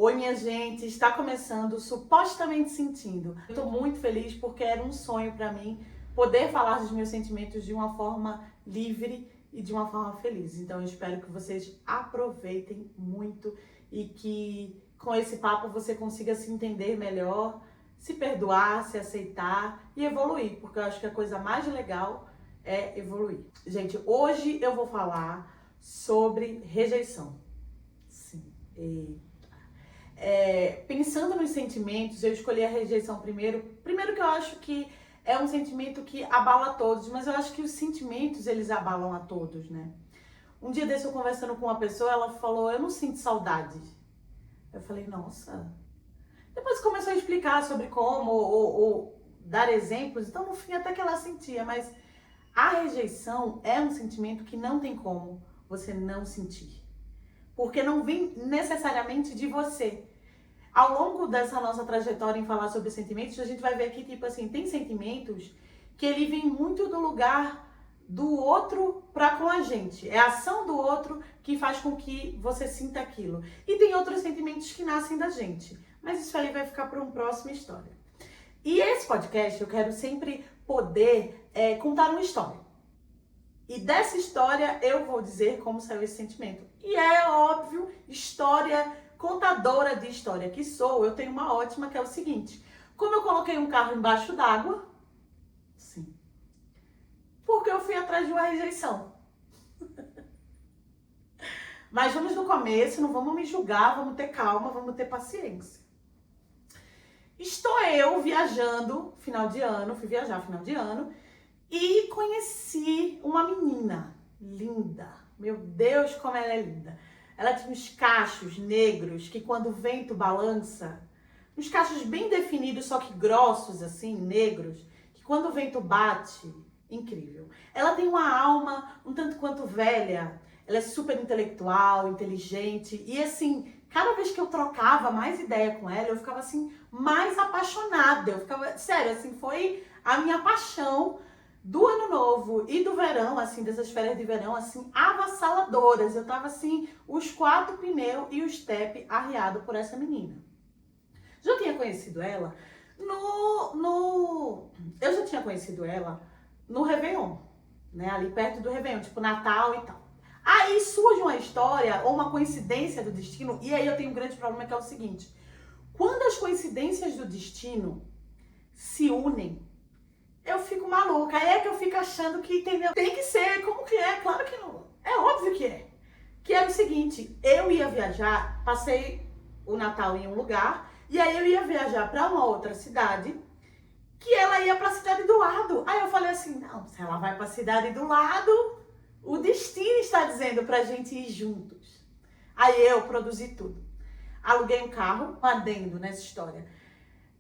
Oi, minha gente, está começando Supostamente Sentindo. Eu tô muito feliz porque era um sonho para mim poder falar dos meus sentimentos de uma forma livre e de uma forma feliz. Então eu espero que vocês aproveitem muito e que com esse papo você consiga se entender melhor, se perdoar, se aceitar e evoluir, porque eu acho que a coisa mais legal é evoluir. Gente, hoje eu vou falar sobre rejeição. Sim, pensando nos sentimentos, eu escolhi a rejeição primeiro. Primeiro que eu acho que é um sentimento que abala a todos, mas eu acho que os sentimentos, eles abalam a todos, né? Um dia desse eu conversando com uma pessoa, ela falou, eu não sinto saudade. Eu falei, nossa. Depois começou a explicar sobre como, ou dar exemplos, então no fim até que ela sentia, mas a rejeição é um sentimento que não tem como você não sentir. Porque não vem necessariamente de você. Ao longo dessa nossa trajetória em falar sobre sentimentos, a gente vai ver que, tipo assim, tem sentimentos que ele vem muito do lugar do outro para com a gente. É a ação do outro que faz com que você sinta aquilo. E tem outros sentimentos que nascem da gente. Mas isso aí vai ficar para uma próxima história. E esse podcast eu quero sempre poder contar uma história. E dessa história eu vou dizer como saiu esse sentimento. E é óbvio, contadora de história que sou, eu tenho uma ótima que é o seguinte. Como eu coloquei um carro embaixo d'água, sim, porque eu fui atrás de uma rejeição. Mas vamos no começo, não vamos me julgar, vamos ter calma, vamos ter paciência. Estou eu viajando, final de ano, fui viajar final de ano, e conheci uma menina linda. Meu Deus, como ela é linda. Ela tinha uns cachos negros que quando o vento balança, uns cachos bem definidos, só que grossos assim, negros, que quando o vento bate, incrível. Ela tem uma alma um tanto quanto velha, ela é super intelectual, inteligente e assim, cada vez que eu trocava mais ideia com ela, eu ficava assim, mais apaixonada. Eu ficava, sério, assim, foi a minha paixão do ano novo e do verão, assim, dessas férias de verão, assim, avassaladoras. Eu tava, assim, os 4 pneus e o step arriado por essa menina. Já tinha conhecido ela Eu já tinha conhecido ela no Réveillon, né? Ali perto do Réveillon, tipo Natal e tal. Aí surge uma história ou uma coincidência do destino, e aí eu tenho um grande problema que é o seguinte. Quando as coincidências do destino se unem, eu fico maluca. Aí é que eu fico achando que, entendeu? Tem que ser, como que é? Claro que não. É óbvio que é. Que era o seguinte, eu ia viajar, passei o Natal em um lugar, e aí eu ia viajar para uma outra cidade, que ela ia para a cidade do lado. Aí eu falei assim, não, se ela vai para a cidade do lado, o destino está dizendo pra gente ir juntos. Aí eu produzi tudo. Aluguei um carro, um adendo nessa história.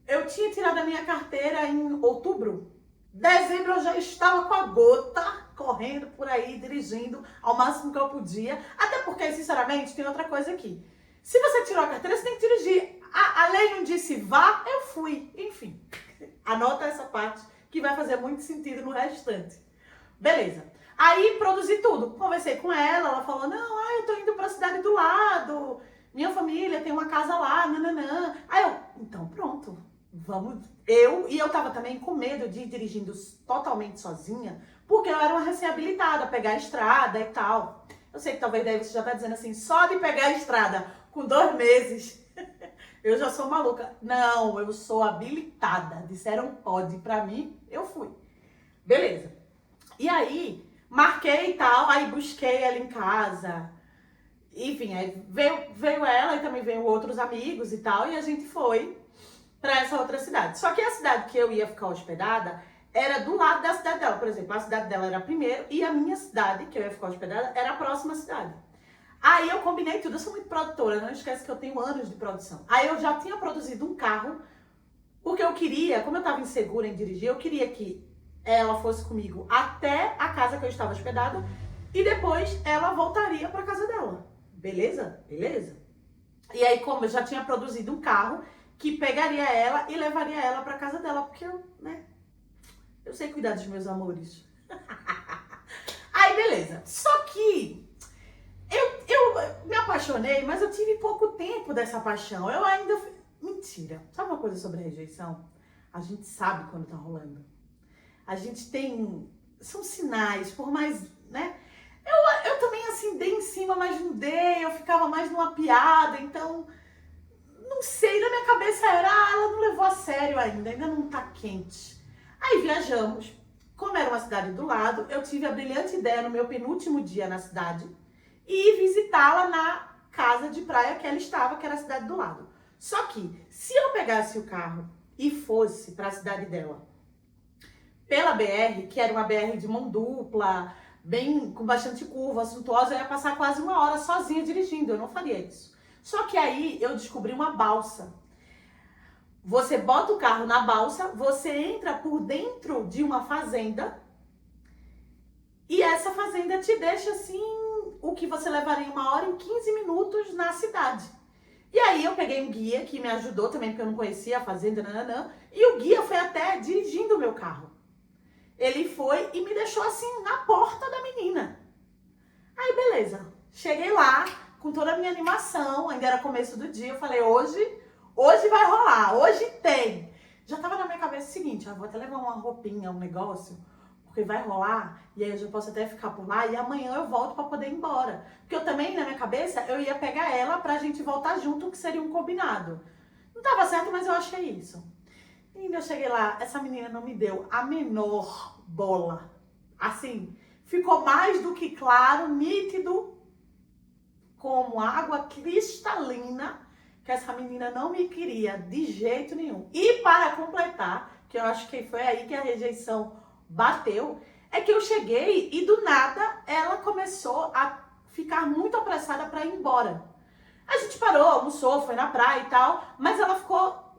Eu tinha tirado a minha carteira em outubro. Dezembro eu já estava com a gota, correndo por aí, dirigindo ao máximo que eu podia. Até porque, sinceramente, tem outra coisa aqui. Se você tirou a carteira, você tem que dirigir. A lei não disse vá, eu fui. Enfim, anota essa parte que vai fazer muito sentido no restante. Beleza. Aí produzi tudo. Conversei com ela falou, não, eu tô indo pra cidade do lado. Minha família tem uma casa lá, nananã. Aí eu, então pronto. Vamos, eu tava também com medo de ir dirigindo totalmente sozinha, porque eu era uma recém-habilitada, pegar a estrada e tal. Eu sei que talvez daí você já tá dizendo assim, só de pegar a estrada com 2 meses, eu já sou maluca. Não, eu sou habilitada. Disseram pode pra mim, eu fui. Beleza. E aí, marquei e tal, aí busquei ela em casa. Enfim, aí veio ela e também veio outros amigos e tal, e a gente foi para essa outra cidade. Só que a cidade que eu ia ficar hospedada era do lado da cidade dela. Por exemplo, a cidade dela era primeiro e a minha cidade, que eu ia ficar hospedada, era a próxima cidade. Aí eu combinei tudo. Eu sou muito produtora, não esquece que eu tenho anos de produção. Aí eu já tinha produzido um carro, porque eu queria, como eu estava insegura em dirigir, eu queria que ela fosse comigo até a casa que eu estava hospedada e depois ela voltaria para casa dela. Beleza? Beleza. E aí, como eu já tinha produzido um carro, que pegaria ela e levaria ela pra casa dela, porque eu sei cuidar dos meus amores. Aí, beleza. Só que me apaixonei, mas eu tive pouco tempo dessa paixão. Eu ainda... Mentira. Sabe uma coisa sobre a rejeição? A gente sabe quando tá rolando. A gente tem... São sinais, por mais, né? Eu também, assim, dei em cima, mas não dei. Eu ficava mais numa piada, então... Não sei, na minha cabeça era, ela não levou a sério ainda não tá quente. Aí viajamos. Como era uma cidade do lado, eu tive a brilhante ideia no meu penúltimo dia na cidade e visitá-la na casa de praia que ela estava, que era a cidade do lado. Só que, se eu pegasse o carro e fosse para a cidade dela pela BR, que era uma BR de mão dupla, bem com bastante curva, suntuosa, eu ia passar quase 1 hora sozinha dirigindo, eu não faria isso. Só que aí eu descobri uma balsa. Você bota o carro na balsa, você entra por dentro de uma fazenda e essa fazenda te deixa assim, o que você levaria 1 hora em 15 minutos na cidade. E aí eu peguei um guia que me ajudou também, porque eu não conhecia a fazenda, e o guia foi até dirigindo o meu carro. Ele foi e me deixou assim, na porta da menina. Aí beleza, cheguei lá com toda a minha animação, ainda era começo do dia, eu falei, hoje vai rolar, hoje tem. Já tava na minha cabeça o seguinte, vou até levar uma roupinha, um negócio, porque vai rolar, e aí eu já posso até ficar por lá, e amanhã eu volto pra poder ir embora. Porque eu também, na minha cabeça, eu ia pegar ela pra gente voltar junto, que seria um combinado. Não tava certo, mas eu achei isso. E eu cheguei lá, essa menina não me deu a menor bola. Assim, ficou mais do que claro, nítido, como água cristalina, que essa menina não me queria de jeito nenhum. E para completar, que eu acho que foi aí que a rejeição bateu, é que eu cheguei e do nada ela começou a ficar muito apressada para ir embora. A gente parou, almoçou, foi na praia e tal, mas ela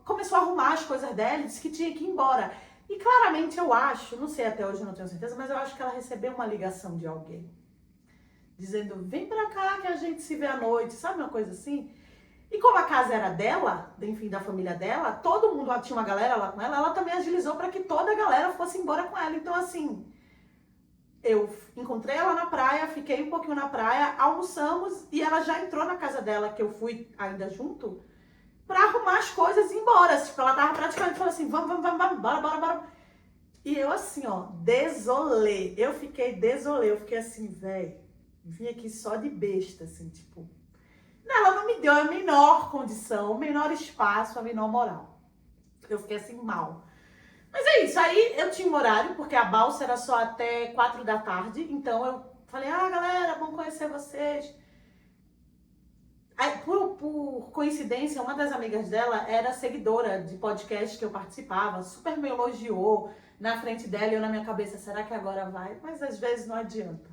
começou a arrumar as coisas dela e disse que tinha que ir embora. E claramente eu acho, não sei até hoje, não tenho certeza, mas eu acho que ela recebeu uma ligação de alguém dizendo, vem pra cá que a gente se vê à noite, sabe uma coisa assim? E como a casa era dela, enfim, da família dela, todo mundo, tinha uma galera lá com ela também agilizou para que toda a galera fosse embora com ela. Então, assim, eu encontrei ela na praia, fiquei um pouquinho na praia, almoçamos e ela já entrou na casa dela, que eu fui ainda junto, pra arrumar as coisas e ir embora. Tipo, ela tava praticamente falando assim, vamos, bora. E eu assim, ó, desolê. Eu fiquei assim, velho, vim aqui só de besta, assim, tipo... Ela não me deu a menor condição, o menor espaço, a menor moral. Eu fiquei assim, mal. Mas é isso, aí eu tinha um horário, porque a balsa era só até 4 da tarde, então eu falei, galera, bom conhecer vocês. Aí, por coincidência, uma das amigas dela era seguidora de podcast que eu participava, super me elogiou na frente dela e eu na minha cabeça, será que agora vai? Mas às vezes não adianta.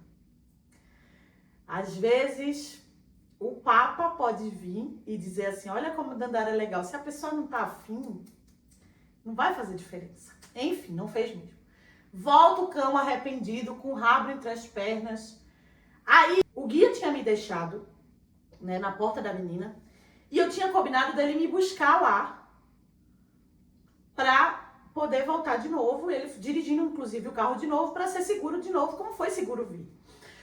Às vezes... O Papa pode vir e dizer assim, olha como Dandara é legal. Se a pessoa não tá afim, não vai fazer diferença. Enfim, não fez mesmo. Volta o cão arrependido, com o rabo entre as pernas. Aí, o guia tinha me deixado, né, na porta da menina. E eu tinha combinado dele me buscar lá pra poder voltar de novo. Ele dirigindo, inclusive, o carro de novo pra ser seguro de novo, como foi seguro vir.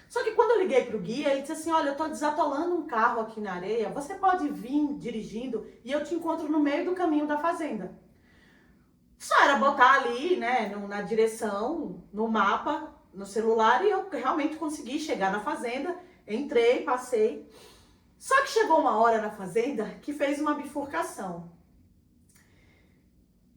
Só que quando eu liguei pro guia, ele disse assim, olha, eu tô desatolando um carro aqui na areia, você pode vir dirigindo e eu te encontro no meio do caminho da fazenda. Só era botar ali, né, na direção, no mapa, no celular, e eu realmente consegui chegar na fazenda, entrei, passei. Só que chegou uma hora na fazenda que fez uma bifurcação.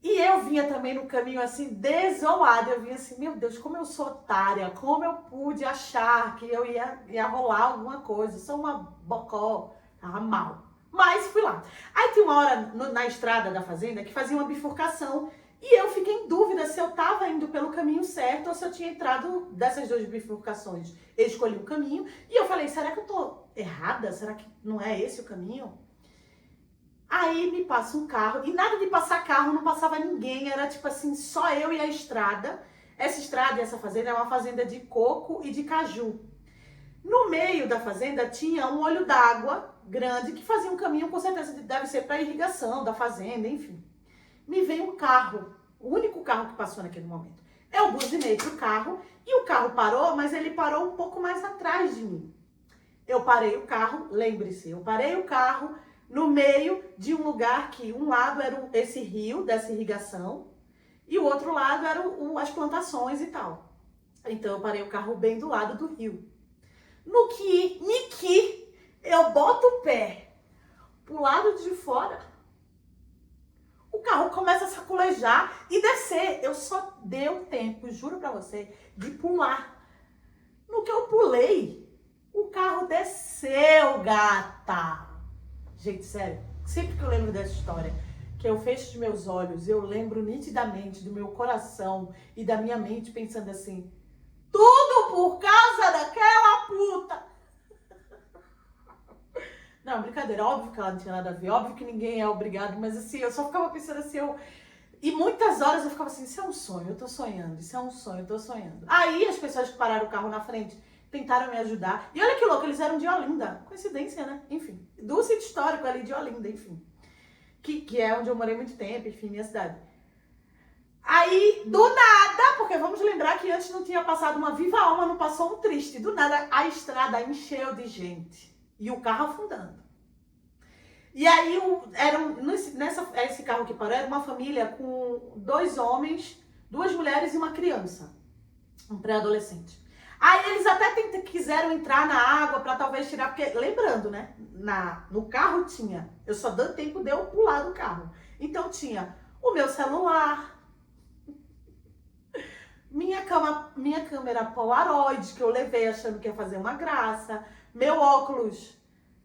E eu vinha também no caminho assim, desolada. Eu vinha assim, meu Deus, como eu sou otária, como eu pude achar que eu ia rolar alguma coisa. Eu sou uma bocó, tava mal. Mas fui lá. Aí tinha uma hora na estrada da fazenda que fazia uma bifurcação. E eu fiquei em dúvida se eu tava indo pelo caminho certo ou se eu tinha entrado dessas 2 bifurcações. Eu escolhi um caminho e eu falei, será que eu tô errada? Será que não é esse o caminho? Aí me passa um carro, e nada de passar carro, não passava ninguém, era tipo assim, só eu e a estrada. Essa estrada e essa fazenda é uma fazenda de coco e de caju. No meio da fazenda tinha um olho d'água grande que fazia um caminho, com certeza deve ser para irrigação da fazenda, enfim. Me veio um carro, o único carro que passou naquele momento. Eu buzinei pro carro e o carro parou, mas ele parou um pouco mais atrás de mim. Eu parei o carro, lembre-se, eu parei o carro no meio de um lugar que um lado era esse rio dessa irrigação e o outro lado eram as plantações e tal. Então eu parei o carro bem do lado do rio. Niki, eu boto o pé pro lado de fora, o carro começa a saculejar e descer. Eu só deu tempo, juro pra você, de pular. No que eu pulei, o carro desceu, gata. Gente, sério, sempre que eu lembro dessa história, que eu fecho os meus olhos, eu lembro nitidamente do meu coração e da minha mente pensando assim, tudo por causa daquela puta. Não, brincadeira, óbvio que ela não tinha nada a ver, óbvio que ninguém é obrigado, mas assim, eu só ficava pensando assim, E muitas horas eu ficava assim, isso é um sonho, eu tô sonhando, isso é um sonho, eu tô sonhando. Aí as pessoas que pararam o carro na frente tentaram me ajudar. E olha que louco, eles eram de Olinda. Coincidência, né? Enfim, do sítio histórico ali de Olinda, enfim. Que é onde eu morei muito tempo, enfim, minha cidade. Aí, do nada, porque vamos lembrar que antes não tinha passado uma viva alma, não passou um triste. Do nada, a estrada encheu de gente. E o carro afundando. E aí, esse carro que parou era uma família com 2 homens, 2 mulheres e uma criança. Um pré-adolescente. Aí eles até quiseram entrar na água para talvez tirar, porque lembrando, né? No carro tinha, eu só dei tempo de eu pular do carro. Então tinha o meu celular, minha câmera Polaroid, que eu levei achando que ia fazer uma graça, meu óculos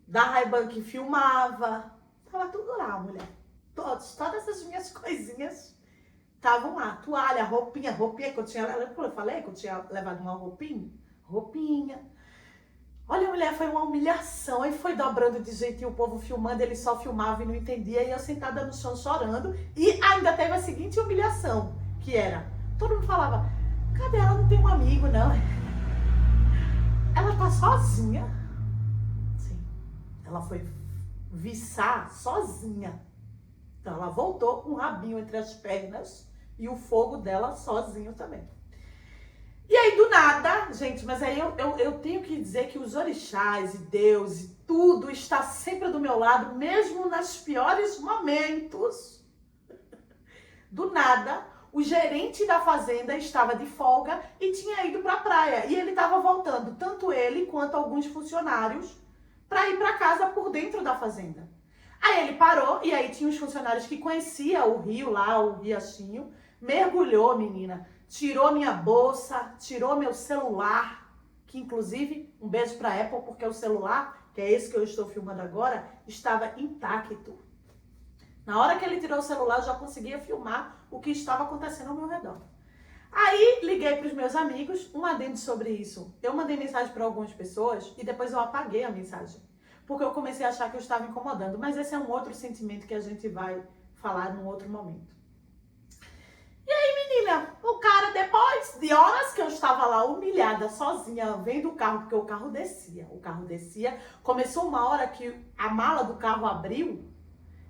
da Ray-Ban que filmava, tava tudo lá, mulher. Todas essas minhas coisinhas estavam lá, toalha, roupinha que eu tinha, eu falei que eu tinha levado uma roupinha. Olha, mulher, foi uma humilhação, aí foi dobrando de jeito e o povo filmando, ele só filmava e não entendia, e eu sentada no chão chorando, e ainda teve a seguinte humilhação, que era, todo mundo falava, cadê ela? Não tem um amigo, não. Ela tá sozinha. Sim, ela foi viçar sozinha. Então ela voltou com o rabinho entre as pernas e o fogo dela sozinho também. E aí do nada, gente, mas aí eu tenho que dizer que os orixás e Deus e tudo está sempre do meu lado, mesmo nos piores momentos. Do nada, o gerente da fazenda estava de folga e tinha ido para a praia. E ele estava voltando, tanto ele quanto alguns funcionários, para ir para casa por dentro da fazenda. Aí ele parou e aí tinha os funcionários que conheciam o rio lá, o riachinho, mergulhou, menina, tirou minha bolsa, tirou meu celular, que inclusive, um beijo pra Apple, porque o celular, que é esse que eu estou filmando agora, estava intacto. Na hora que ele tirou o celular, eu já conseguia filmar o que estava acontecendo ao meu redor. Aí liguei para os meus amigos, um adendo sobre isso. Eu mandei mensagem para algumas pessoas e depois eu apaguei a mensagem. Porque eu comecei a achar que eu estava incomodando. Mas esse é um outro sentimento que a gente vai falar num outro momento. E aí, menina, o cara, depois de horas que eu estava lá humilhada, sozinha, vendo o carro, porque o carro descia. Começou uma hora que a mala do carro abriu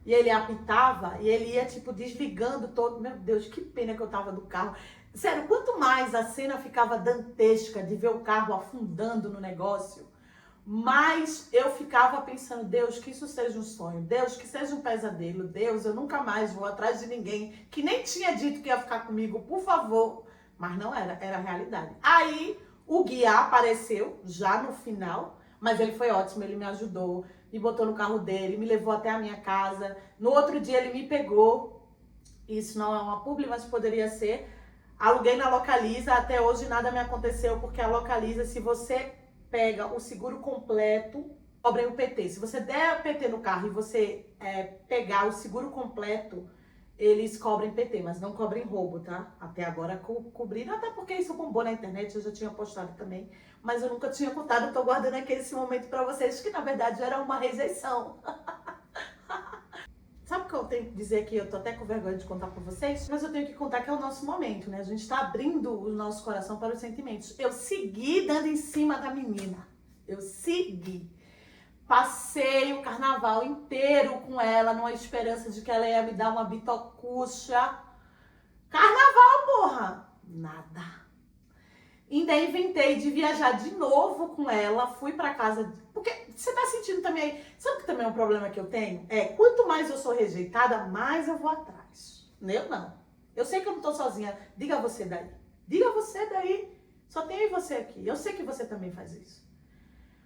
e ele apitava e ele ia, tipo, desligando todo. Meu Deus, que pena que eu tava do carro. Sério, quanto mais a cena ficava dantesca de ver o carro afundando no negócio, mas eu ficava pensando, Deus, que isso seja um sonho, Deus, que seja um pesadelo, Deus, eu nunca mais vou atrás de ninguém que nem tinha dito que ia ficar comigo, por favor. Mas não era, era realidade. Aí o guia apareceu já no final, mas ele foi ótimo, ele me ajudou, me botou no carro dele, me levou até a minha casa. No outro dia ele me pegou, isso não é uma publi, mas poderia ser. Aluguei na Localiza, até hoje nada me aconteceu, porque a Localiza, se você pega o seguro completo, cobrem o PT. Se você der PT no carro e você pegar o seguro completo, eles cobrem PT, mas não cobrem roubo, tá? Até agora cobriram, até porque isso bombou na internet, eu já tinha postado também, mas eu nunca tinha contado, eu tô guardando aqui esse momento pra vocês, que na verdade era uma rejeição. Sabe o que eu tenho que dizer aqui? Eu tô até com vergonha de contar pra vocês, mas eu tenho que contar que é o nosso momento, né? A gente tá abrindo o nosso coração para os sentimentos. Eu segui dando em cima da menina. Eu segui. Passei o carnaval inteiro com ela, numa esperança de que ela ia me dar uma bitocucha. Carnaval, porra! Nada. Ainda inventei de viajar de novo com ela, fui pra casa. Porque você tá sentindo também aí. Sabe que também é um problema que eu tenho? Quanto mais eu sou rejeitada, mais eu vou atrás. Eu não. Eu sei que eu não tô sozinha. Diga você daí. Diga você daí. Só tem você aqui. Eu sei que você também faz isso.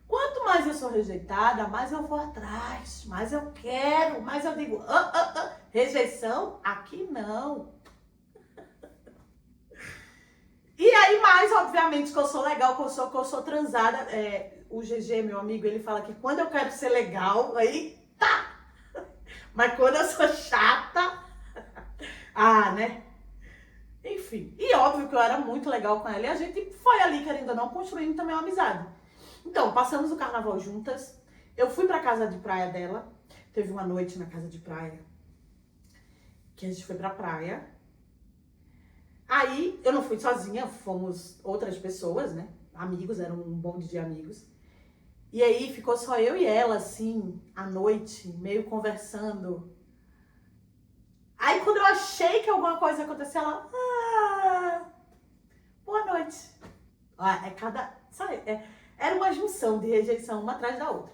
Quanto mais eu sou rejeitada, mais eu vou atrás. Mais eu quero. Mais eu digo, rejeição? Aqui não. E aí, mais, obviamente, que eu sou legal, que eu sou transada. O GG, meu amigo, ele fala que quando eu quero ser legal, aí tá! Mas quando eu sou chata, né? Enfim. E óbvio que eu era muito legal com ela. E a gente foi ali, querendo ou não, construindo também uma amizade. Então, passamos o carnaval juntas. Eu fui pra casa de praia dela. Teve uma noite na casa de praia que a gente foi pra praia. Aí, eu não fui sozinha, fomos outras pessoas, né? Amigos, era um bonde de amigos. E aí, ficou só eu e ela, assim, à noite, meio conversando. Aí, quando eu achei que alguma coisa aconteceu, ela... boa noite. Sabe, era uma junção de rejeição uma atrás da outra.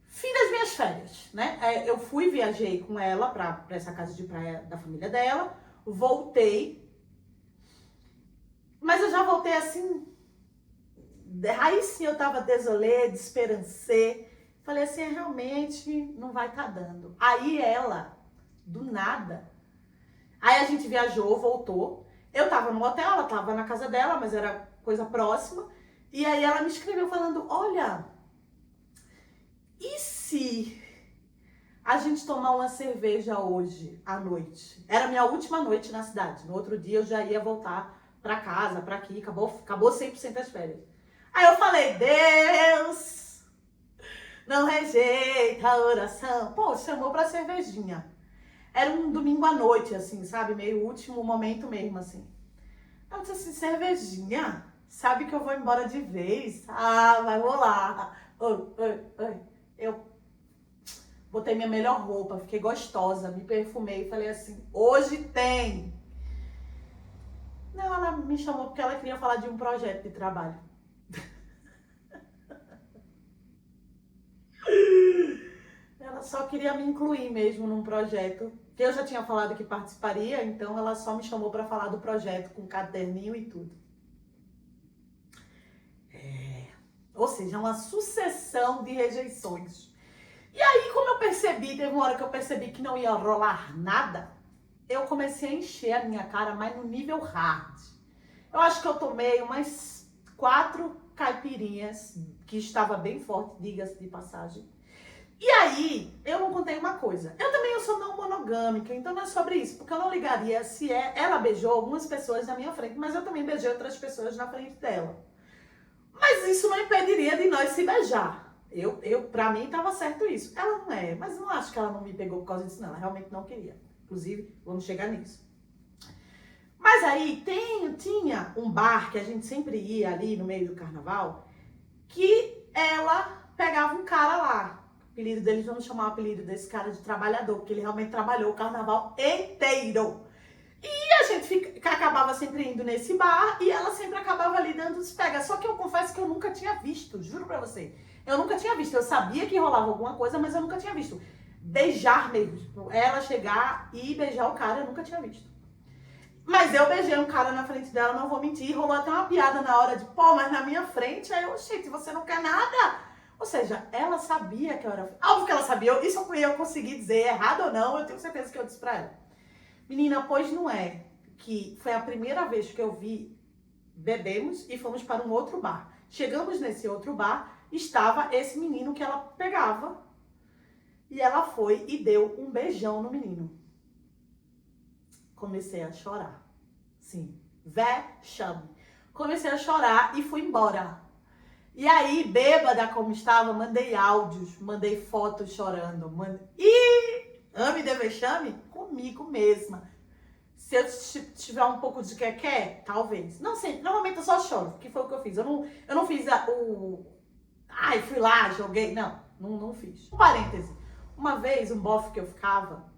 Fim das minhas férias, né? Eu viajei com ela pra essa casa de praia da família dela. Voltei. Mas eu já voltei assim... Aí sim eu tava desolé, desesperancê. Falei assim, realmente não vai tá dando. Aí ela, do nada... Aí a gente viajou, voltou. Eu tava no hotel, ela tava na casa dela, mas era coisa próxima. E aí ela me escreveu falando, olha, e se a gente tomar uma cerveja hoje à noite? Era minha última noite na cidade. No outro dia eu já ia voltar pra casa, pra aqui. Acabou 100% as férias. Aí eu falei, Deus, não rejeita a oração. Pô, chamou pra cervejinha. Era um domingo à noite, assim, sabe? Meio último momento mesmo, assim. Eu disse assim, cervejinha? Sabe que eu vou embora de vez? Vai rolar. Oi. Eu botei minha melhor roupa, fiquei gostosa, me perfumei. Falei assim, hoje tem. Não, ela me chamou porque ela queria falar de um projeto de trabalho. Ela só queria me incluir mesmo num projeto que eu já tinha falado que participaria, então ela só me chamou para falar do projeto com caderninho e tudo. Ou seja, uma sucessão de rejeições. E aí, como eu percebi, teve uma hora que eu percebi que não ia rolar nada, eu comecei a encher a minha cara, mas no nível hard. Eu acho que eu tomei umas 4 caipirinhas, que estava bem forte, diga-se de passagem. E aí, eu não contei uma coisa. Eu sou não monogâmica, então não é sobre isso. Porque eu não ligaria se ela beijou algumas pessoas na minha frente, mas eu também beijei outras pessoas na frente dela. Mas isso não impediria de nós se beijar. Pra mim, tava certo isso. Ela não é, mas não acho que ela não me pegou por causa disso, não. Ela realmente não queria. Inclusive, vamos chegar nisso. Mas aí, tinha um bar que a gente sempre ia ali no meio do carnaval, que ela pegava um cara lá. O apelido dele, vamos chamar o apelido desse cara de trabalhador, porque ele realmente trabalhou o carnaval inteiro. E a gente acabava sempre indo nesse bar e ela sempre acabava ali dando os pega. Só que eu confesso que eu nunca tinha visto, juro pra você. Eu nunca tinha visto. Eu sabia que rolava alguma coisa, mas eu nunca tinha visto. Beijar mesmo. Tipo, ela chegar e beijar o cara, eu nunca tinha visto. Mas eu beijei um cara na frente dela, não vou mentir. Rolou até uma piada na hora de, pô, mas na minha frente. Aí eu, gente, você não quer nada? Ou seja, ela sabia que eu era... Óbvio que ela sabia. Isso eu consegui dizer, errado ou não, eu tenho certeza que eu disse pra ela. Menina, pois não é que foi a primeira vez que eu vi, bebemos e fomos para um outro bar. Chegamos nesse outro bar, estava esse menino que ela pegava e ela foi e deu um beijão no menino. Comecei a chorar. Sim, vexame. Comecei a chorar e fui embora. E aí, bêbada como estava, mandei áudios, mandei fotos chorando. Ame de vexame? Comigo mesma. Se eu tiver um pouco de quer, talvez. Não sei, normalmente eu só choro, que foi o que eu fiz. Eu não fiz fui lá, joguei. Não fiz. Um parêntese. Uma vez, um bofe que eu ficava,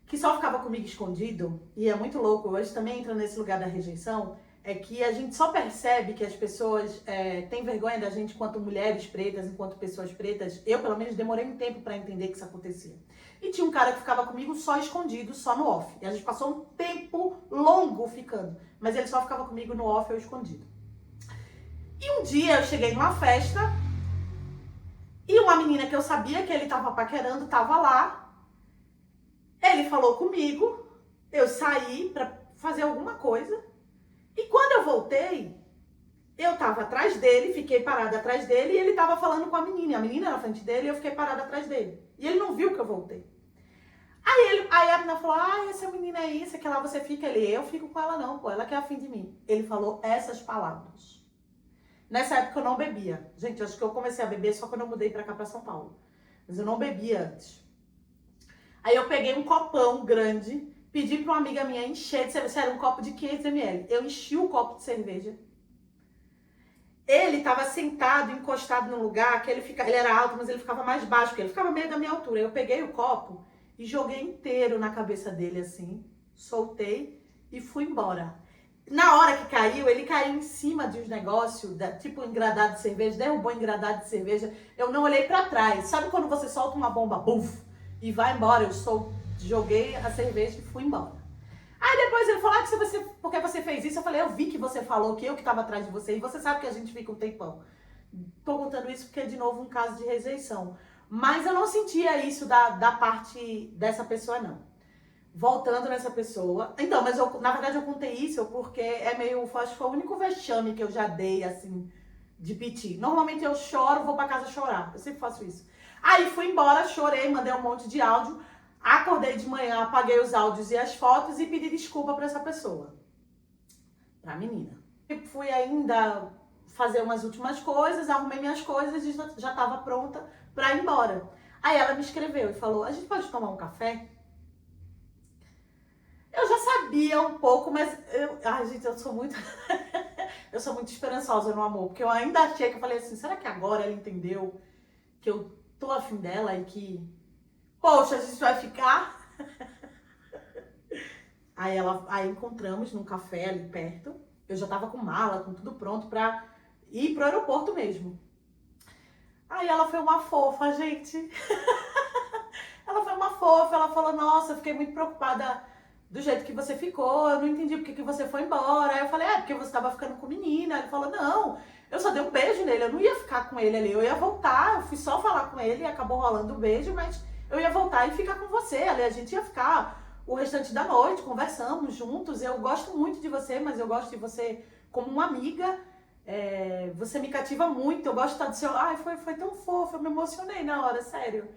que só ficava comigo escondido, e é muito louco, hoje também entra nesse lugar da rejeição, é que a gente só percebe que as pessoas têm vergonha da gente enquanto mulheres pretas, enquanto pessoas pretas. Eu, pelo menos, demorei um tempo para entender que isso acontecia. E tinha um cara que ficava comigo só escondido, só no off. E a gente passou um tempo longo ficando, mas ele só ficava comigo no off ou escondido. E um dia eu cheguei numa festa e uma menina que eu sabia que ele tava paquerando tava lá. Ele falou comigo, eu saí pra fazer alguma coisa. E quando eu voltei, eu tava atrás dele, fiquei parada atrás dele e ele tava falando com a menina na frente dele e eu fiquei parada atrás dele. E ele não viu que eu voltei. Aí a menina falou, essa menina é isso, que lá você fica. Eu fico com ela não, pô, ela que é afim de mim. Ele falou essas palavras. Nessa época eu não bebia. Gente, acho que eu comecei a beber só quando eu mudei pra cá, pra São Paulo. Mas eu não bebia antes. Aí eu peguei um copão grande, pedi pra uma amiga minha encher de cerveja. Era um copo de 500 ml. Eu enchi o copo de cerveja. Ele tava sentado, encostado num lugar que ele era alto, mas ele ficava mais baixo, porque ele ficava meio da minha altura. Eu peguei o copo e joguei inteiro na cabeça dele assim, soltei e fui embora. Na hora que caiu, ele caiu em cima de uns negócios, tipo engradado de cerveja, derrubou engradado de cerveja. Eu não olhei pra trás. Sabe quando você solta uma bomba, buf, e vai embora? Joguei a cerveja e fui embora. Aí depois ele falou, por que você fez isso? Eu falei, eu vi que você falou que eu que tava atrás de você, e você sabe que a gente fica um tempão. Tô contando isso porque é de novo um caso de rejeição. Mas eu não sentia isso da parte dessa pessoa, não. Voltando nessa pessoa. Então, mas na verdade eu contei isso porque acho que foi o único vexame que eu já dei, assim, de piti. Normalmente eu choro, vou pra casa chorar. Eu sempre faço isso. Aí fui embora, chorei, mandei um monte de áudio. Acordei de manhã, apaguei os áudios e as fotos e pedi desculpa pra essa pessoa. Pra menina. E fui ainda fazer umas últimas coisas, arrumei minhas coisas e já tava pronta pra ir embora. Aí ela me escreveu e falou, a gente pode tomar um café? Eu já sabia um pouco, mas gente, eu sou muito eu sou muito esperançosa no amor, porque eu ainda achei que eu falei assim, será que agora ela entendeu que eu tô afim dela e que, poxa, a gente vai ficar? Aí encontramos num café ali perto. Eu já tava com mala, com tudo pronto pra ir pro aeroporto mesmo. Aí ela foi uma fofa, gente. Ela foi uma fofa, ela falou, nossa, eu fiquei muito preocupada do jeito que você ficou, eu não entendi porque que você foi embora. Aí eu falei, porque você tava ficando com menina. Ele falou, não, eu só dei um beijo nele, eu não ia ficar com ele ali, eu ia voltar, eu fui só falar com ele, acabou rolando o beijo, mas eu ia voltar e ficar com você, ali a gente ia ficar o restante da noite, conversamos juntos, eu gosto muito de você, mas eu gosto de você como uma amiga, você me cativa muito, eu gosto de estar do seu... foi tão fofo, eu me emocionei na hora, sério.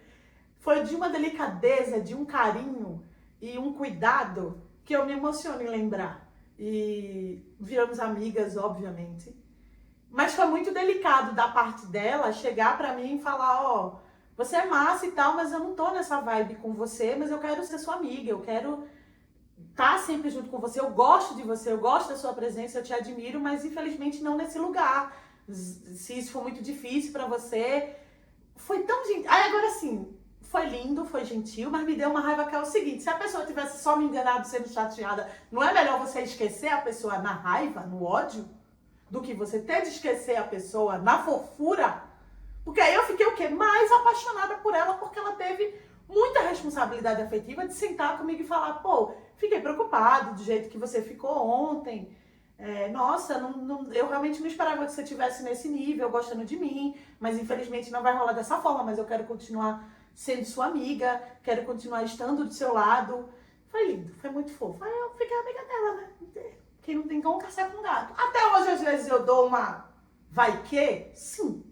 Foi de uma delicadeza, de um carinho e um cuidado que eu me emociono em lembrar. E viramos amigas, obviamente. Mas foi muito delicado da parte dela chegar pra mim e falar, você é massa e tal, mas eu não tô nessa vibe com você, mas eu quero ser sua amiga, eu quero estar sempre junto com você, eu gosto de você, eu gosto da sua presença, eu te admiro, mas infelizmente não nesse lugar. Se isso for muito difícil pra você, foi tão gentil. Aí agora sim, foi lindo, foi gentil, mas me deu uma raiva que é o seguinte, se a pessoa tivesse só me enganado sendo chateada, não é melhor você esquecer a pessoa na raiva, no ódio, do que você ter de esquecer a pessoa na fofura? Porque aí eu fiquei o quê? Mais apaixonada por ela, porque ela teve muita responsabilidade afetiva de sentar comigo e falar, fiquei preocupado do jeito que você ficou ontem, nossa, eu realmente não esperava que você estivesse nesse nível, gostando de mim, mas infelizmente não vai rolar dessa forma, mas eu quero continuar sendo sua amiga, quero continuar estando do seu lado. Foi lindo, foi muito fofo. Aí eu fiquei amiga dela, né? Quem não tem como caçar com gato. Até hoje, às vezes, eu dou uma vai que? Sim.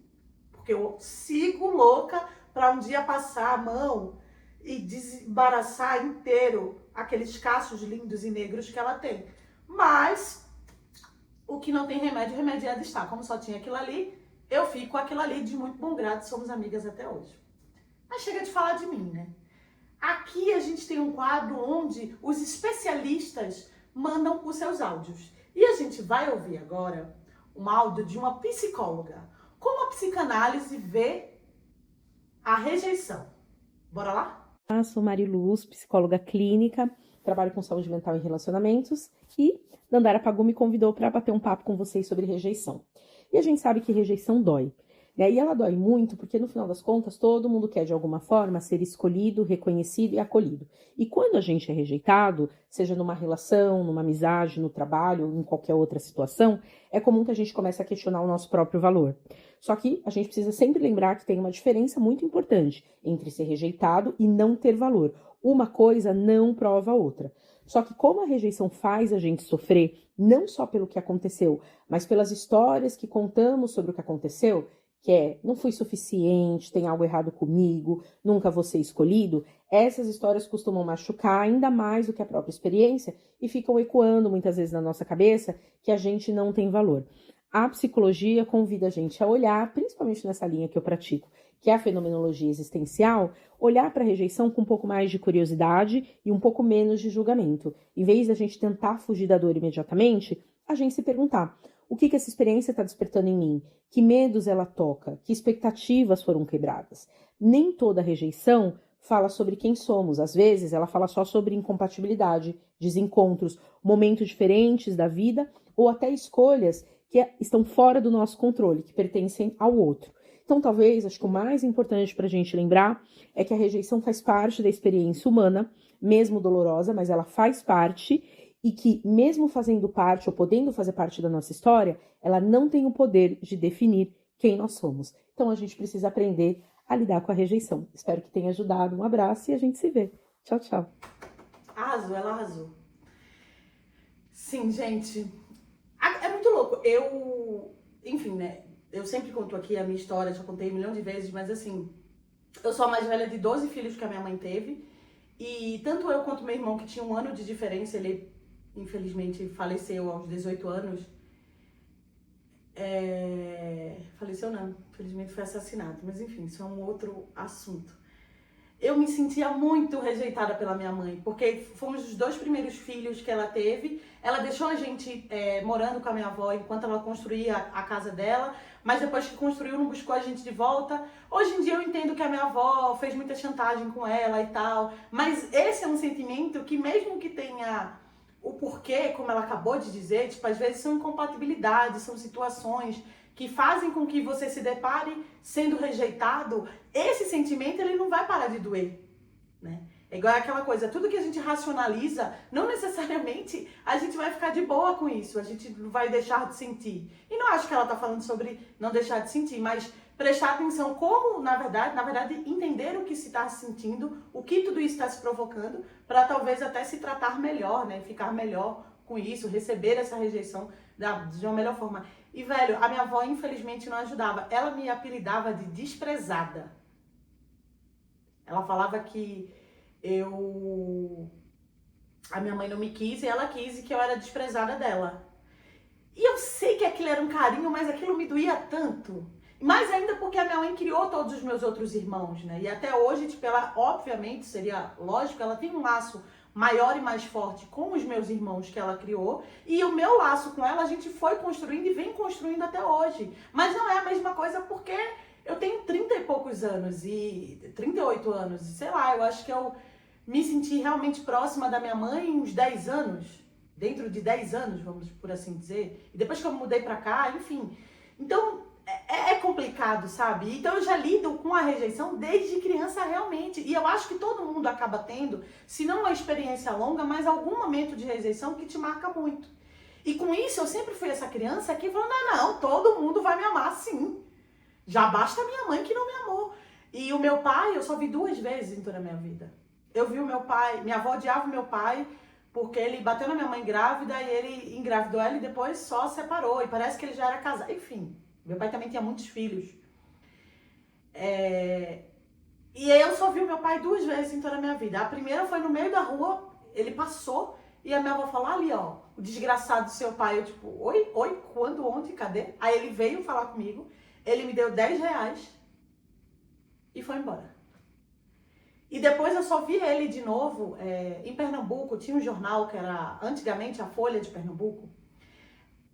Porque eu sigo louca pra um dia passar a mão e desembaraçar inteiro aqueles cachos lindos e negros que ela tem. Mas o que não tem remédio, o remédio é de estar. Como só tinha aquilo ali, eu fico com aquilo ali de muito bom grado. Somos amigas até hoje. Mas chega de falar de mim, né? Aqui a gente tem um quadro onde os especialistas mandam os seus áudios. E a gente vai ouvir agora um áudio de uma psicóloga. Como a psicanálise vê a rejeição. Bora lá? Sou Mariluz, psicóloga clínica, trabalho com saúde mental e relacionamentos, e Dandara Pagu me convidou para bater um papo com vocês sobre rejeição. E a gente sabe que rejeição dói. E ela dói muito porque, no final das contas, todo mundo quer, de alguma forma, ser escolhido, reconhecido e acolhido. E quando a gente é rejeitado, seja numa relação, numa amizade, no trabalho, ou em qualquer outra situação, é comum que a gente comece a questionar o nosso próprio valor. Só que a gente precisa sempre lembrar que tem uma diferença muito importante entre ser rejeitado e não ter valor. Uma coisa não prova a outra. Só que como a rejeição faz a gente sofrer, não só pelo que aconteceu, mas pelas histórias que contamos sobre o que aconteceu, que é, não fui suficiente, tem algo errado comigo, nunca vou ser escolhido, essas histórias costumam machucar ainda mais do que a própria experiência e ficam ecoando muitas vezes na nossa cabeça que a gente não tem valor. A psicologia convida a gente a olhar, principalmente nessa linha que eu pratico, que é a fenomenologia existencial, olhar para a rejeição com um pouco mais de curiosidade e um pouco menos de julgamento. Em vez da gente tentar fugir da dor imediatamente, a gente se perguntar: o que essa experiência está despertando em mim? Que medos ela toca? Que expectativas foram quebradas? Nem toda rejeição fala sobre quem somos. Às vezes, ela fala só sobre incompatibilidade, desencontros, momentos diferentes da vida ou até escolhas que estão fora do nosso controle, que pertencem ao outro. Então, talvez, acho que o mais importante para a gente lembrar é que a rejeição faz parte da experiência humana, mesmo dolorosa, mas ela faz parte. E que, mesmo fazendo parte ou podendo fazer parte da nossa história, ela não tem o poder de definir quem nós somos. Então, a gente precisa aprender a lidar com a rejeição. Espero que tenha ajudado. Um abraço e a gente se vê. Tchau, tchau. Arrasou, ela arrasou. Sim, gente. É muito louco. Enfim, né? Eu sempre conto aqui a minha história, já contei 1 milhão de vezes, mas assim, eu sou a mais velha de 12 filhos que a minha mãe teve. E tanto eu quanto meu irmão, que tinha 1 ano de diferença, ele infelizmente faleceu aos 18 anos. Faleceu não, infelizmente foi assassinado, mas enfim, isso é um outro assunto. Eu me sentia muito rejeitada pela minha mãe, porque fomos os 2 primeiros filhos que ela teve. Ela deixou a gente morando com a minha avó enquanto ela construía a casa dela, mas depois que construiu não buscou a gente de volta. Hoje em dia eu entendo que a minha avó fez muita chantagem com ela e tal, mas esse é um sentimento que, mesmo que tenha o porquê, como ela acabou de dizer, tipo, às vezes são incompatibilidades, são situações que fazem com que você se depare sendo rejeitado. Esse sentimento, ele não vai parar de doer, né? É igual aquela coisa, tudo que a gente racionaliza, não necessariamente a gente vai ficar de boa com isso, a gente não vai deixar de sentir. E não acho que ela tá falando sobre não deixar de sentir, mas prestar atenção como, na verdade, entender o que se está sentindo, o que tudo isso está se provocando, para talvez até se tratar melhor, né? Ficar melhor com isso, receber essa rejeição de uma melhor forma. E, velho, a minha avó, infelizmente, não ajudava. Ela me apelidava de desprezada. Ela falava que a minha mãe não me quis e ela quis e que eu era desprezada dela. E eu sei que aquilo era um carinho, mas aquilo me doía tanto. Mais ainda porque a minha mãe criou todos os meus outros irmãos, né? E até hoje, tipo, ela, obviamente, seria lógico, ela tem um laço maior e mais forte com os meus irmãos que ela criou. E o meu laço com ela, a gente foi construindo e vem construindo até hoje. Mas não é a mesma coisa porque eu tenho 30 e poucos anos e 38 anos. E sei lá, eu acho que eu me senti realmente próxima da minha mãe uns 10 anos. Dentro de 10 anos, vamos por assim dizer. E depois que eu mudei pra cá, enfim. Então, é complicado, sabe? Então eu já lido com a rejeição desde criança realmente. E eu acho que todo mundo acaba tendo, se não uma experiência longa, mas algum momento de rejeição que te marca muito. E com isso eu sempre fui essa criança que falou, não, todo mundo vai me amar sim. Já basta a minha mãe que não me amou. E o meu pai, eu só vi 2 vezes em toda a minha vida. Eu vi o meu pai, minha avó odiava o meu pai, porque ele bateu na minha mãe grávida e ele engravidou ela e depois só separou. E parece que ele já era casado. Enfim, meu pai também tinha muitos filhos. E eu só vi o meu pai 2 vezes em toda a minha vida. A primeira foi no meio da rua, ele passou e a minha avó falou, ali ó, o desgraçado do seu pai. Eu tipo, oi, quando, onde, cadê? Aí ele veio falar comigo, ele me deu 10 reais e foi embora. E depois eu só vi ele de novo em Pernambuco. Tinha um jornal que era antigamente a Folha de Pernambuco.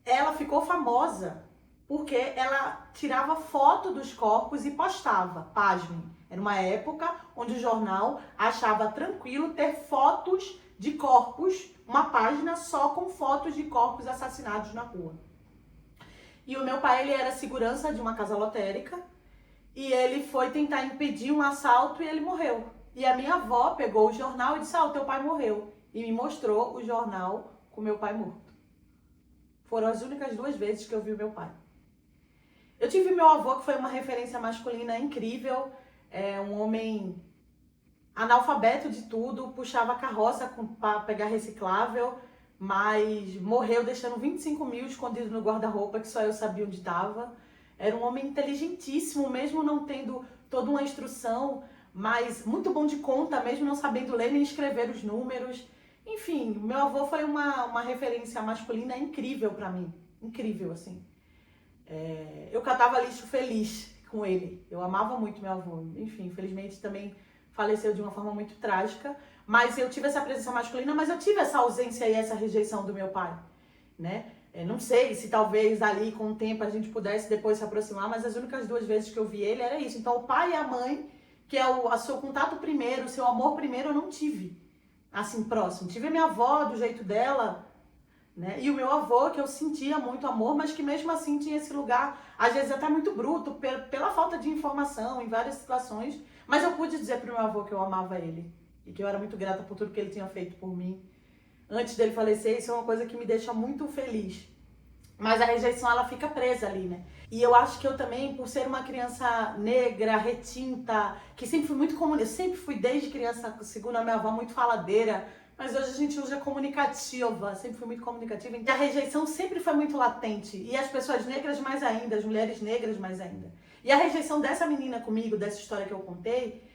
Ela ficou famosa porque ela tirava foto dos corpos e postava, pasmem. Era uma época onde o jornal achava tranquilo ter fotos de corpos, uma página só com fotos de corpos assassinados na rua. E o meu pai, ele era segurança de uma casa lotérica e ele foi tentar impedir um assalto e ele morreu. E a minha avó pegou o jornal e disse, o teu pai morreu. E me mostrou o jornal com meu pai morto. Foram as únicas 2 vezes que eu vi o meu pai. Eu tive meu avô, que foi uma referência masculina incrível, um homem analfabeto de tudo, puxava carroça para pegar reciclável, mas morreu deixando 25 mil escondidos no guarda-roupa, que só eu sabia onde estava. Era um homem inteligentíssimo, mesmo não tendo toda uma instrução, mas muito bom de conta, mesmo não sabendo ler nem escrever os números. Enfim, meu avô foi uma referência masculina incrível para mim. Incrível, assim. Eu catava lixo feliz com ele. Eu amava muito meu avô. Enfim, infelizmente também faleceu de uma forma muito trágica. Mas eu tive essa presença masculina, mas eu tive essa ausência e essa rejeição do meu pai, né? Não sei se talvez ali com o tempo a gente pudesse depois se aproximar, mas as únicas 2 vezes que eu vi ele era isso. Então o pai e a mãe, que é o seu contato primeiro, o seu amor primeiro, eu não tive assim próximo. Tive a minha avó do jeito dela, né? E o meu avô, que eu sentia muito amor, mas que mesmo assim tinha esse lugar, às vezes até muito bruto, pela falta de informação em várias situações. Mas eu pude dizer pro meu avô que eu amava ele e que eu era muito grata por tudo que ele tinha feito por mim. Antes dele falecer, isso é uma coisa que me deixa muito feliz. Mas a rejeição, ela fica presa ali, né? E eu acho que eu também, por ser uma criança negra, retinta, que sempre fui muito comunicativa, eu sempre fui desde criança, segundo a minha avó, muito faladeira, mas hoje a gente usa comunicativa, sempre fui muito comunicativa. E a rejeição sempre foi muito latente. E as pessoas negras mais ainda, as mulheres negras mais ainda. E a rejeição dessa menina comigo, dessa história que eu contei,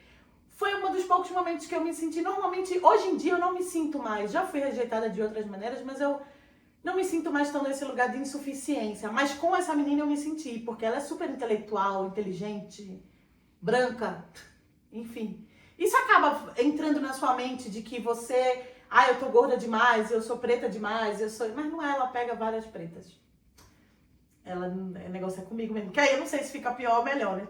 foi um dos poucos momentos que eu me senti. Normalmente, hoje em dia eu não me sinto mais. Já fui rejeitada de outras maneiras, mas eu não me sinto mais tão nesse lugar de insuficiência. Mas com essa menina eu me senti, porque ela é super intelectual, inteligente, branca, enfim. Isso acaba entrando na sua mente de que você, eu tô gorda demais, eu sou preta demais, mas não é, ela pega várias pretas. O negócio é comigo mesmo, que aí eu não sei se fica pior ou melhor, né?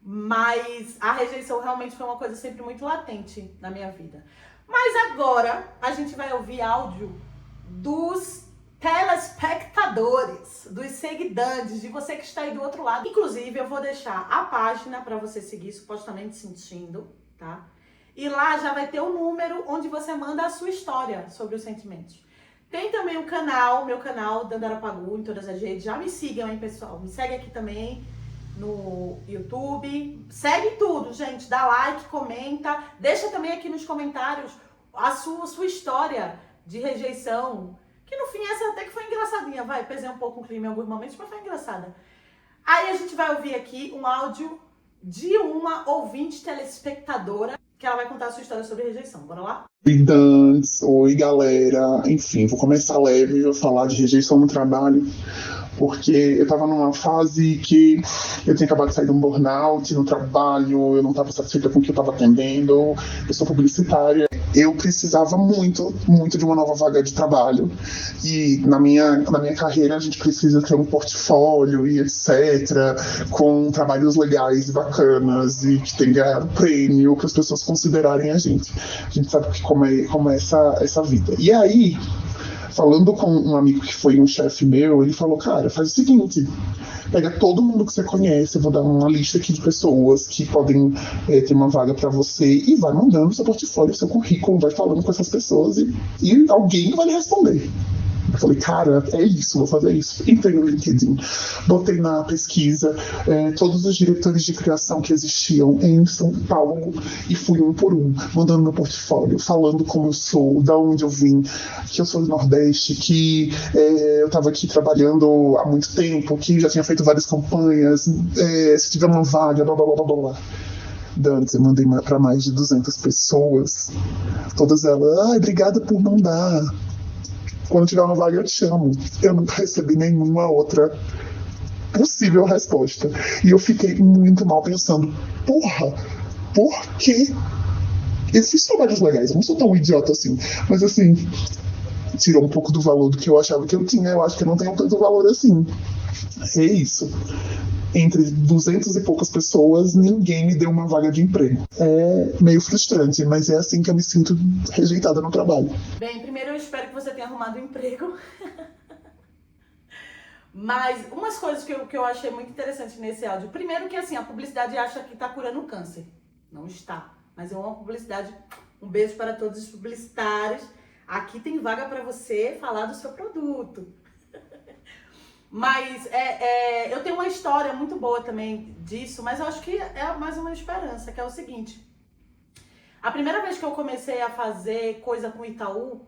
Mas a rejeição realmente foi uma coisa sempre muito latente na minha vida. Mas agora a gente vai ouvir áudio dos telespectadores, dos seguidores, de você que está aí do outro lado. Inclusive, eu vou deixar a página para você seguir, supostamente sentindo, tá? E lá já vai ter o número onde você manda a sua história sobre os sentimentos. Tem também o canal, meu canal, Dandara Pagu, em todas as redes. Já me sigam, hein, pessoal? Me segue aqui também no YouTube. Segue tudo, gente. Dá like, comenta. Deixa também aqui nos comentários a sua história de rejeição. Que no fim essa até que foi engraçadinha. Pesei um pouco o clima em alguns momentos, mas foi engraçada. Aí a gente vai ouvir aqui um áudio de uma ouvinte telespectadora, que ela vai contar a sua história sobre rejeição. Bora lá? Oi, Dans. Oi, galera. Enfim, vou começar leve, vou falar de rejeição no trabalho, porque eu tava numa fase que eu tinha acabado de sair de um burnout no trabalho, eu não tava satisfeita com o que eu tava atendendo, eu sou publicitária. Eu precisava muito, muito de uma nova vaga de trabalho. E na minha carreira a gente precisa ter um portfólio e etc, com trabalhos legais e bacanas e que tenha prêmio para as pessoas considerarem a gente. A gente sabe que como é essa vida. E aí, falando com um amigo que foi um chefe meu, ele falou, cara, faz o seguinte, pega todo mundo que você conhece, eu vou dar uma lista aqui de pessoas que podem ter uma vaga pra você e vai mandando seu portfólio, seu currículo, vai falando com essas pessoas e alguém vai lhe responder. Eu falei, cara, é isso, vou fazer isso. Entrei no LinkedIn, botei na pesquisa todos os diretores de criação que existiam em São Paulo e fui um por um, mandando meu portfólio, falando como eu sou, da onde eu vim, que eu sou do Nordeste, que eu estava aqui trabalhando há muito tempo, que já tinha feito várias campanhas, se tiver uma vaga, blá blá blá blá blá. Dantes, eu mandei para mais de 200 pessoas, todas elas, obrigada por mandar. Quando tiver uma vaga, eu te chamo. Eu nunca recebi nenhuma outra possível resposta. E eu fiquei muito mal pensando, porra, por quê? Existem trabalhos legais, eu não sou tão idiota assim. Mas assim, tirou um pouco do valor do que eu achava que eu tinha. Eu acho que eu não tenho tanto valor assim. É isso. entre 200 e poucas pessoas, ninguém me deu uma vaga de emprego. É meio frustrante, mas é assim que eu me sinto rejeitada no trabalho. Bem, primeiro eu espero que você tenha arrumado um emprego. Mas umas coisas que eu achei muito interessante nesse áudio. Primeiro que assim, a publicidade acha que tá curando o câncer. Não está. Mas é uma publicidade. Um beijo para todos os publicitários. Aqui tem vaga para você falar do seu produto. Mas eu tenho uma história muito boa também disso, mas eu acho que é mais uma esperança, que é o seguinte. A primeira vez que eu comecei a fazer coisa com o Itaú,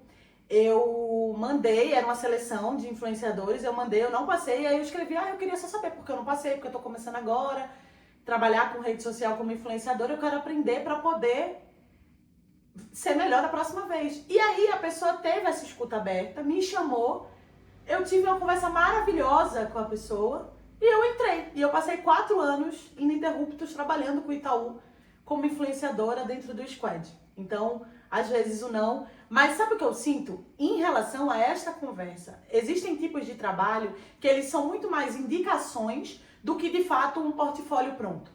eu mandei, era uma seleção de influenciadores, eu não passei, aí eu escrevi, eu queria só saber porque eu não passei, porque eu tô começando agora, trabalhar com rede social como influenciadora, eu quero aprender para poder ser melhor da próxima vez. E aí a pessoa teve essa escuta aberta, me chamou, eu tive uma conversa maravilhosa com a pessoa e eu entrei. E eu passei 4 anos ininterruptos trabalhando com o Itaú como influenciadora dentro do Squad. Então, às vezes o não. Mas sabe o que eu sinto? Em relação a esta conversa, existem tipos de trabalho que eles são muito mais indicações do que, de fato, um portfólio pronto.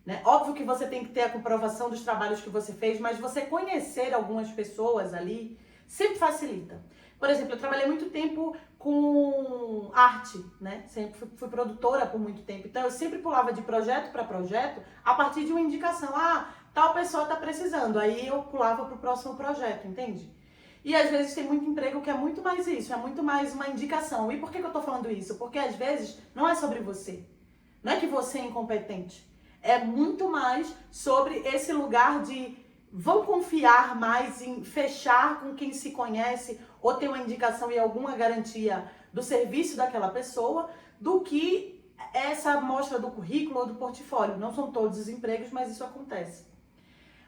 Né? Óbvio que você tem que ter a comprovação dos trabalhos que você fez, mas você conhecer algumas pessoas ali sempre facilita. Por exemplo, eu trabalhei muito tempo com arte, né? Sempre fui produtora por muito tempo. Então, eu sempre pulava de projeto para projeto a partir de uma indicação. Tal pessoa está precisando. Aí eu pulava para o próximo projeto, entende? E às vezes tem muito emprego que é muito mais isso, é muito mais uma indicação. E por que eu tô falando isso? Porque às vezes não é sobre você. Não é que você é incompetente. É muito mais sobre esse lugar de vão confiar mais em fechar com quem se conhece ou ter uma indicação e alguma garantia do serviço daquela pessoa do que essa amostra do currículo ou do portfólio. Não são todos os empregos, mas isso acontece.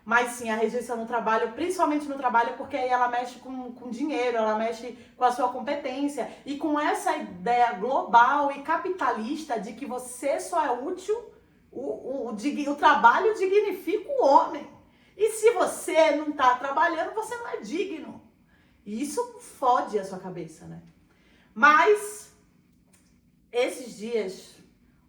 Mas sim, a rejeição no trabalho, principalmente no trabalho, porque aí ela mexe com dinheiro, ela mexe com a sua competência e com essa ideia global e capitalista de que você só é útil, o trabalho dignifica o homem. E se você não está trabalhando, você não é digno. E isso fode a sua cabeça, né? Mas, esses dias,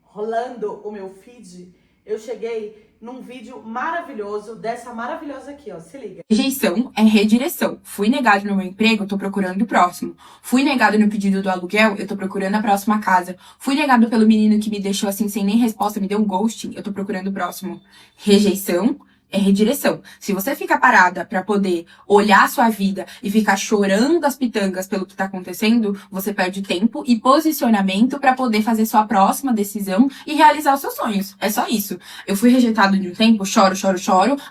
rolando o meu feed, eu cheguei num vídeo maravilhoso, dessa maravilhosa aqui, ó, se liga. Rejeição é redireção. Fui negado no meu emprego, eu tô procurando o próximo. Fui negado no pedido do aluguel, eu tô procurando a próxima casa. Fui negado pelo menino que me deixou assim sem nem resposta, me deu um ghosting, eu tô procurando o próximo. Rejeição é redireção. Se você fica parada pra poder olhar a sua vida e ficar chorando as pitangas pelo que tá acontecendo, você perde tempo e posicionamento pra poder fazer sua próxima decisão e realizar os seus sonhos. É só isso. Eu fui rejeitado de um tempo, choro,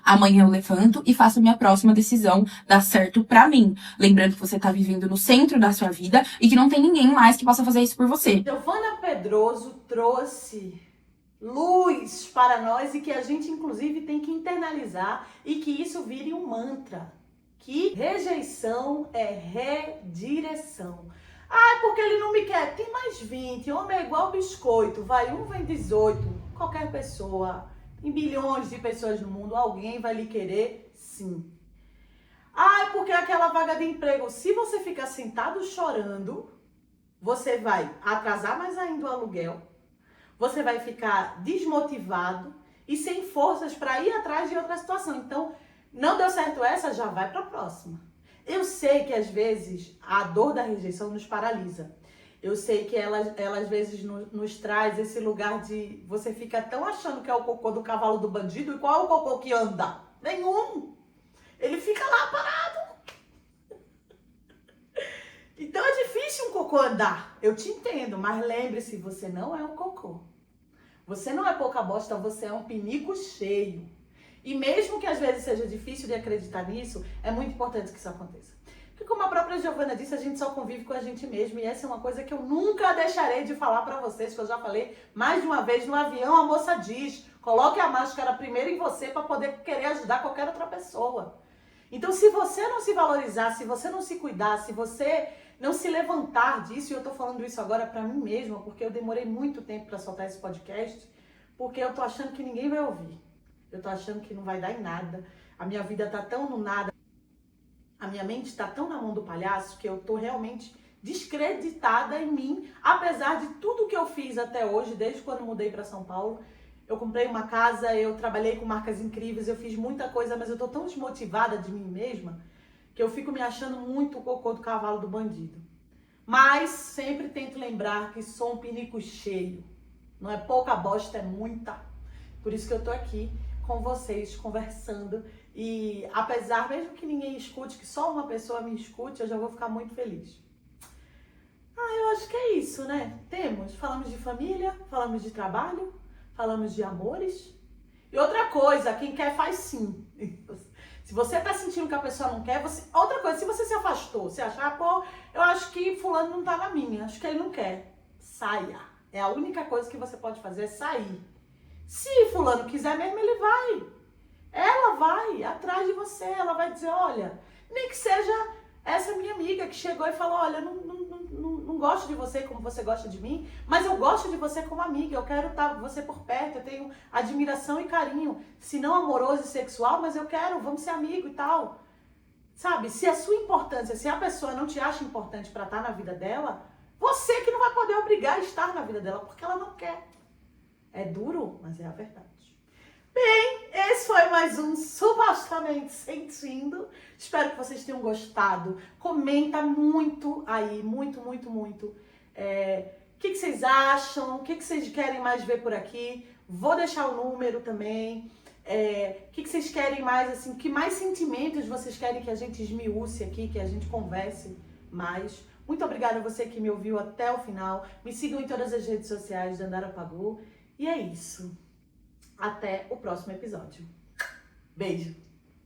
amanhã eu levanto e faço a minha próxima decisão dar certo pra mim. Lembrando que você tá vivendo no centro da sua vida e que não tem ninguém mais que possa fazer isso por você. Giovana Pedroso trouxe luz para nós e que a gente inclusive tem que internalizar e que isso vire um mantra, que rejeição é redireção. É porque ele não me quer, tem mais 20, homem é igual biscoito, vai um vem 18, qualquer pessoa, tem bilhões de pessoas no mundo, alguém vai lhe querer sim. É porque aquela vaga de emprego, se você ficar sentado chorando, você vai atrasar mais ainda o aluguel, você vai ficar desmotivado e sem forças para ir atrás de outra situação. Então, não deu certo essa, já vai para a próxima. Eu sei que às vezes a dor da rejeição nos paralisa. Eu sei que ela às vezes nos traz esse lugar de você fica tão achando que é o cocô do cavalo do bandido. E qual é o cocô que anda? Nenhum. Ele fica lá parado. Então é difícil um cocô andar. Eu te entendo, mas lembre-se, você não é um cocô. Você não é pouca bosta, você é um pinico cheio. E mesmo que às vezes seja difícil de acreditar nisso, é muito importante que isso aconteça. Porque como a própria Giovana disse, a gente só convive com a gente mesmo. E essa é uma coisa que eu nunca deixarei de falar pra vocês, que eu já falei mais de uma vez no avião. A moça diz, coloque a máscara primeiro em você pra poder querer ajudar qualquer outra pessoa. Então se você não se valorizar, se você não se cuidar, se você não se levantar disso, e eu tô falando isso agora pra mim mesma, porque eu demorei muito tempo pra soltar esse podcast, porque eu tô achando que ninguém vai ouvir. Eu tô achando que não vai dar em nada. A minha vida tá tão no nada, a minha mente tá tão na mão do palhaço, que eu tô realmente descreditada em mim, apesar de tudo que eu fiz até hoje, desde quando mudei para São Paulo. Eu comprei uma casa, eu trabalhei com marcas incríveis, eu fiz muita coisa, mas eu tô tão desmotivada de mim mesma que eu fico me achando muito o cocô do cavalo do bandido. Mas sempre tento lembrar que sou um pinico cheio. Não é pouca bosta, é muita. Por isso que eu tô aqui com vocês, conversando. E apesar, mesmo que ninguém escute, que só uma pessoa me escute, eu já vou ficar muito feliz. Eu acho que é isso, né? Falamos de família, falamos de trabalho, falamos de amores. E outra coisa, quem quer faz sim. Se você tá sentindo que a pessoa não quer, outra coisa, se você se afastou, se achar, pô, eu acho que fulano não tá na minha, acho que ele não quer. Saia. É a única coisa que você pode fazer, é sair. Se fulano quiser mesmo, ele vai. Ela vai atrás de você, ela vai dizer, olha, nem que seja essa minha amiga que chegou e falou, olha, não gosto de você como você gosta de mim, mas eu gosto de você como amiga, eu quero estar você por perto, eu tenho admiração e carinho, se não amoroso e sexual, mas eu quero, vamos ser amigo e tal. Sabe, se a sua importância, se a pessoa não te acha importante para estar na vida dela, você que não vai poder obrigar a estar na vida dela, porque ela não quer. É duro, mas é a verdade. Bem, esse foi mais um Supostamente Sentindo. Espero que vocês tenham gostado. Comenta muito aí, muito. O que vocês acham? O que vocês querem mais ver por aqui? Vou deixar o número também. O que vocês querem mais, assim, que mais sentimentos vocês querem que a gente esmiúce aqui, que a gente converse mais? Muito obrigada a você que me ouviu até o final. Me sigam em todas as redes sociais, Dandara Pagu. E é isso. Até o próximo episódio. Beijo!